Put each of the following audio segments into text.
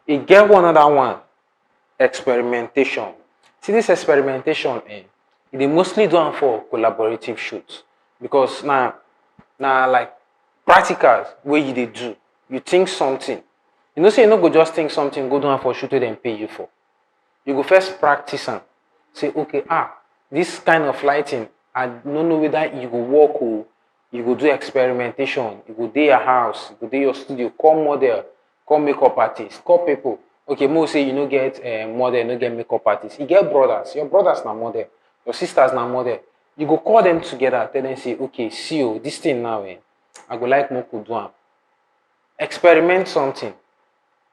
E get one other one, experimentation. See this experimentation, e dey mostly do am for collaborative shoots because na like practicals wey you dey do. You think something. You know say you no go just think something go do am for shoot wey dem pay you for. You go first practice am. Say okay, this kind of lighting I no know whether e go work o. You go do experimentation. You go dey your house, you go dey your studio, call model, call makeup artist, call people. Okay, mo say you no get model, no get makeup artist. You get brothers. Your brothers na model. Your sisters na model. You go call them together, tell them say, okay, see o, this thing now, I go like make we do am. Experiment something.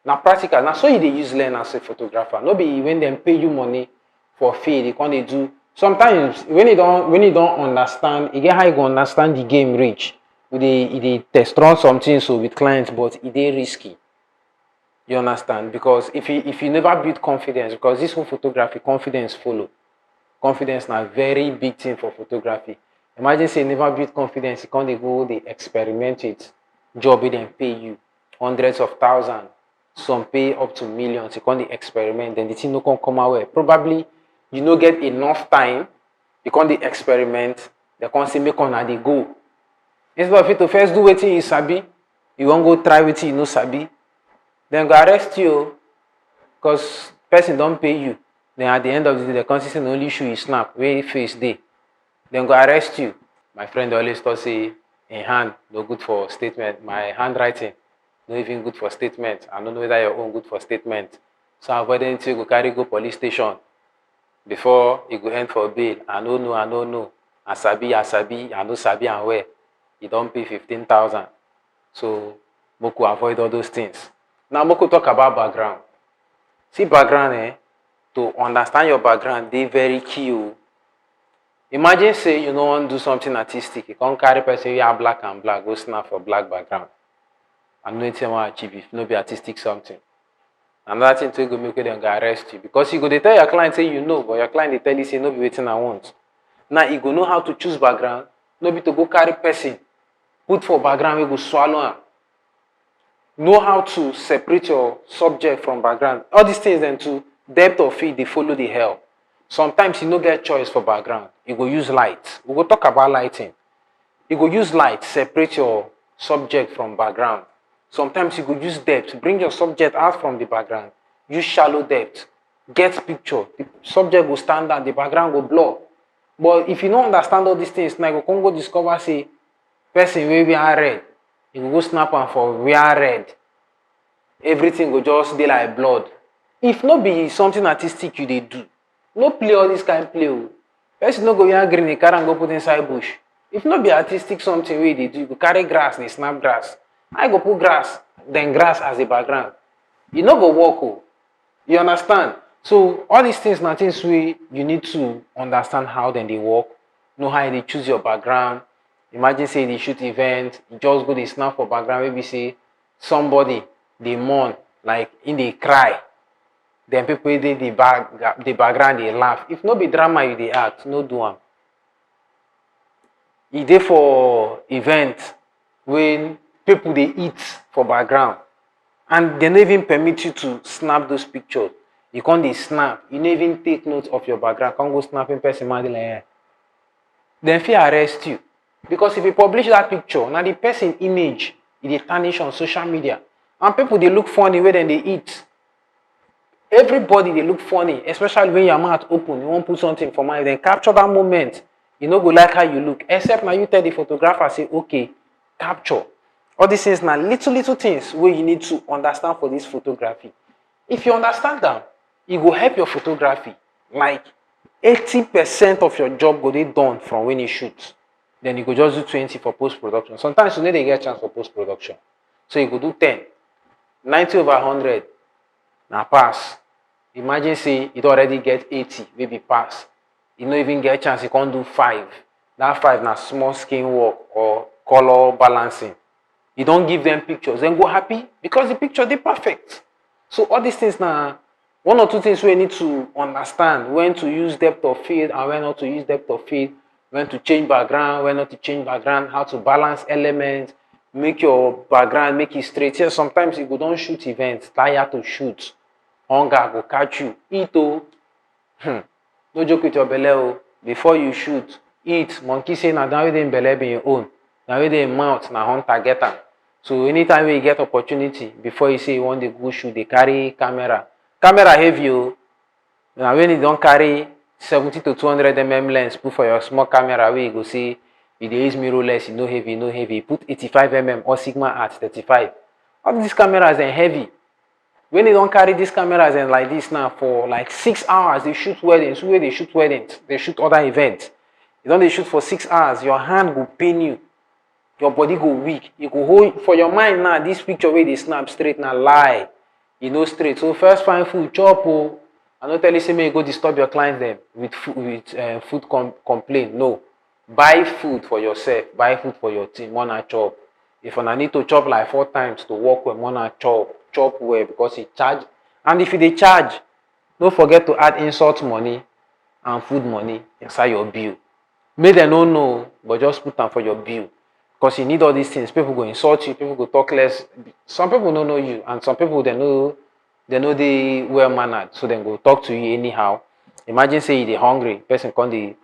Na practical. Na so you dey use learn as a photographer. No be when dem pay you money for field, you come dey do. Sometimes when you don't understand, e get how you go understand the game reach. You dey test run something so with clients, but e dey risky. You understand? Because if you never build confidence, because this whole photography, confidence follow. Confidence na very big thing for photography. Imagine say you never build confidence, you can't go dey experiment with job wey dem pay you hundreds of thousands, some pay up to millions. You can't dey experiment, then the thing no come out well. Probably you no get enough time, you can't dey experiment, they can't say make una dey go. Instead of you to first do wetin you sabi, you won't go try wetin you no sabi, then go arrest you because person don't pay you. Then at the end of the day, the consistent only shoe you snap, where face day. Then go arrest you. My friend always thought say in hand no good for statement. My handwriting no even good for statement. I don't know whether your own good for statement. So avoid anything you go carry go police station before you go end for bail. I don't know. I sabi, I no sabi and where. You don't pay 15,000. So Moku avoid all those things. Now Moku talk about background. See background, to understand your background, they very key. Imagine say you don't want to do something artistic. You can't carry person you are black and black, go snap for black background. And nothing want to achieve if no be artistic something. Another thing to go make them go arrest you. Because you go they tell your client say you know, but your client they tell you say no be waiting I want. Now you go know how to choose background, no be to go carry person, put for background, we go swallow am. Know how to separate your subject from background. All these things then to depth of field, they follow the hell. Sometimes you no get choice for background. You go use light. We go talk about lighting. You go use light, separate your subject from background. Sometimes you go use depth, bring your subject out from the background. Use shallow depth, get picture. The subject will stand out, the background will blur. But if you don't understand all these things, now you can go discover say person wey wear red, you go snap am for wear red. Everything go just be like blood. If not be something artistic you dey do, no play all this kind of play. Person no go wear green, carry and go put inside bush. If not be artistic something wey they do, you go carry grass, they snap grass. I go put grass, then grass as a background. You no go walk. You understand? So all these things na things wey you need to understand how then they work, know how they choose your background. Imagine say they shoot event, you just go they snap for background, maybe say somebody they mourn, like in they cry. Then people they the background they laugh. If no be drama you they act, no do am. E dey for event when people they eat for background and they don't even permit you to snap those pictures. You can't they snap, you don't even take note of your background, can't go snapping person like that. Then fear arrest you. Because if you publish that picture, now the person image it tarnish on social media. And people they look funny when they eat. Everybody they look funny, especially when your mouth open, you won't put something for mind, then capture that moment. You no go like how you look. Except now you tell the photographer, say, okay, capture. All these things now little things where you need to understand for this photography. If you understand them, it will help your photography. Like 80% of your job go they done from when you shoot. Then you go just do 20 for post-production. Sometimes you need to get a chance for post-production. So you go do 10. 90 over 100. Now pass. Imagine say it already get 80, maybe pass. You don't even get a chance, you can't do 5. That 5 now small skin work or color balancing. You don't give them pictures, then go happy because the picture they perfect. So all these things now, one or two things we need to understand when to use depth of field and when not to use depth of field, when to change background, when not to change background, how to balance elements, make your background, make it straight. Yes, sometimes you go don't shoot events, tired to shoot. Hunger go catch you. Eat oh. No joke with your belly oh. Before you shoot, eat. Monkey say na that way dey belly be your own. Na way dey mouth na hunter get am. So anytime you get opportunity, before you say you want to go shoot, they carry camera. Camera heavy oh. Na when you don't carry 70 to 200 mm lens, put for your small camera where you go see you dey use mirrorless, no heavy, no heavy. Put 85 mm or Sigma at 35. All these cameras are heavy. When you don't carry these cameras and like this now for like 6 hours, they shoot weddings. Where they shoot weddings, they shoot other events. You don't they shoot for 6 hours, your hand will pain you. Your body go weak. You go hold for your mind now. This picture where they snap straight now lie. You know straight. So first find food, chop oh. I don't tell you say may you go disturb your clients them with food complaint. No. Buy food for yourself. Buy food for your team. Wanna chop. If I need to chop like 4 times to work with wanna chop. Chop well because it charge. And if they charge, don't forget to add insult money and food money inside your bill. May they don't know, but just put them for your bill. Because you need all these things. People go insult you, people go talk less. Some people don't know you, and some people they know they well mannered, so they go talk to you anyhow. Imagine say you're hungry, person come they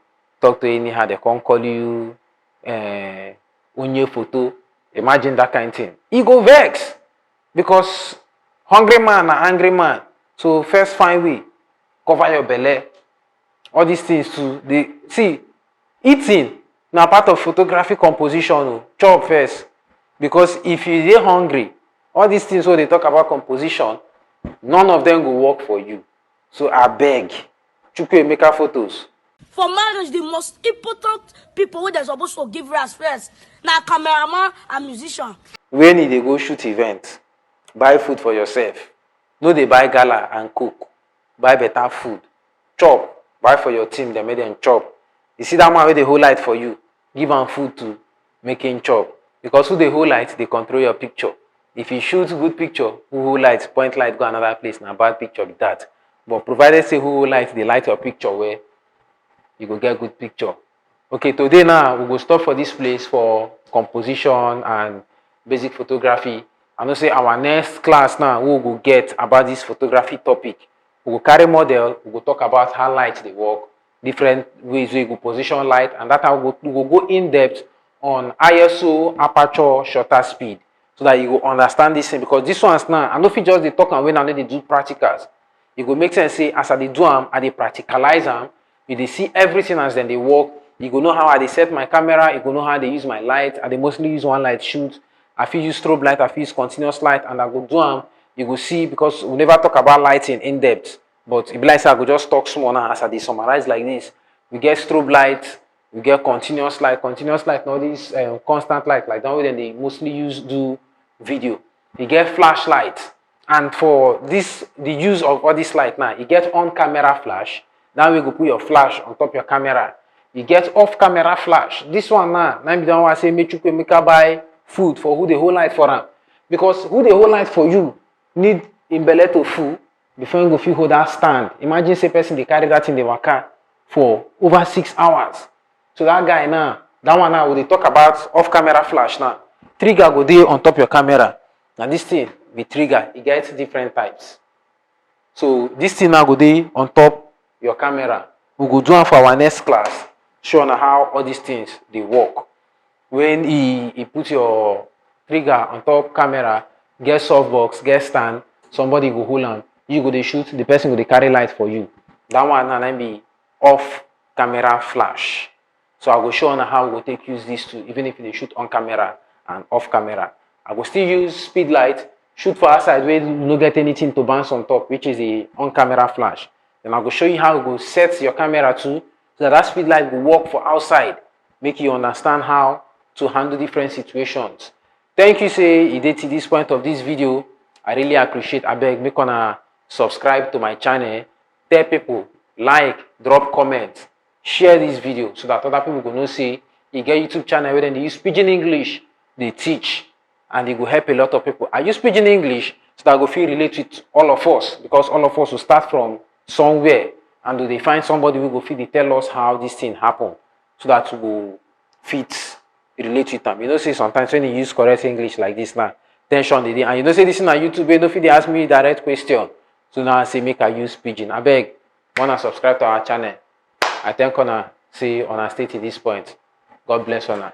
talk to you anyhow, they come call you on your photo. Imagine that kind of thing. You go vex because hungry man and angry man. So first find way, cover your belly. All these things too. They see eating. Now part of photography composition, chop first. Because if you dey hungry, all these things where they talk about composition, none of them will work for you. So I beg, Chukwu make photos. For marriage, the most important people who they're supposed to give respect now cameraman and musician. When they go shoot event, buy food for yourself. No, they buy gala and cook. Buy better food. Chop. Buy for your team, they make them chop. You see that man with the whole light for you. Give them food to make him chop. Because who the whole light, they control your picture. If you shoot good picture, who light, point light, go another place, now bad picture with that. But provided say who light, they light your picture where you go get good picture. Okay, today now we go stop for this place for composition and basic photography. I know say our next class now we will get about this photography topic. We will carry model, we will talk about how light they work, different ways we go position light, and that we will go in depth on ISO, aperture, shutter speed, so that you will understand this thing. Because this one's now, I know if you just they talk and when I know they do practicals, it will make sense. Say as I they do them, I they practicalize them, you they see everything as then they work. You go know how I they set my camera, you go know how they use my light. I they mostly use one light shoot. I feel use strobe light, I feel use continuous light, and I go do them. You go see because we never talk about lighting in depth. But if like I go just talk small now as I they summarize like this. We get strobe light, we get continuous light, not this constant light like that way then they mostly do video. You get flashlight, and for this the use of all this light now, you get on camera flash. Now we go put your flash on top your camera. You get off camera flash. This one now be the one I say make you buy food for who the whole light for them. Because who the whole light for you need in belly to full before you go feel hold that stand. Imagine say person they carry that in the waka for over 6 hours. So that guy now, that one now, we talk about off camera flash now. Trigger go there on top your camera. Now this thing, the trigger, it gets different types. So this thing now go there on top your camera. We go do it for our next class, showing how all these things they work. When he put your trigger on top camera, get softbox, get stand, somebody go hold on. You go they shoot, the person go they carry light for you. That one now be off camera flash. So I will show on how we will take use these two, even if they shoot on camera and off camera. I will still use speed light, shoot for outside where you don't get anything to bounce on top, which is the on camera flash. Then I will show you how you go set your camera too, so that speed light will work for outside, make you understand how to handle different situations. Thank you, say you did to this point of this video. I really appreciate. I beg, make on subscribe to my channel, tell people, like, drop comments, share this video so that other people will know say you get YouTube channel where they use pidgin English, they teach, and it will help a lot of people. I use pidgin English so that I go feel relate with all of us, because all of us will start from somewhere, and do they find somebody who will feel they tell us how this thing happen, so that we will fit relate with am. You know, say sometimes when you use correct English like this now, tension dey dey, and you know say this na YouTube, you no fit dey ask me direct question. So now I say make I use pidgin. Abeg, wanna subscribe to our channel. I thank una say una stay to this point. God bless una.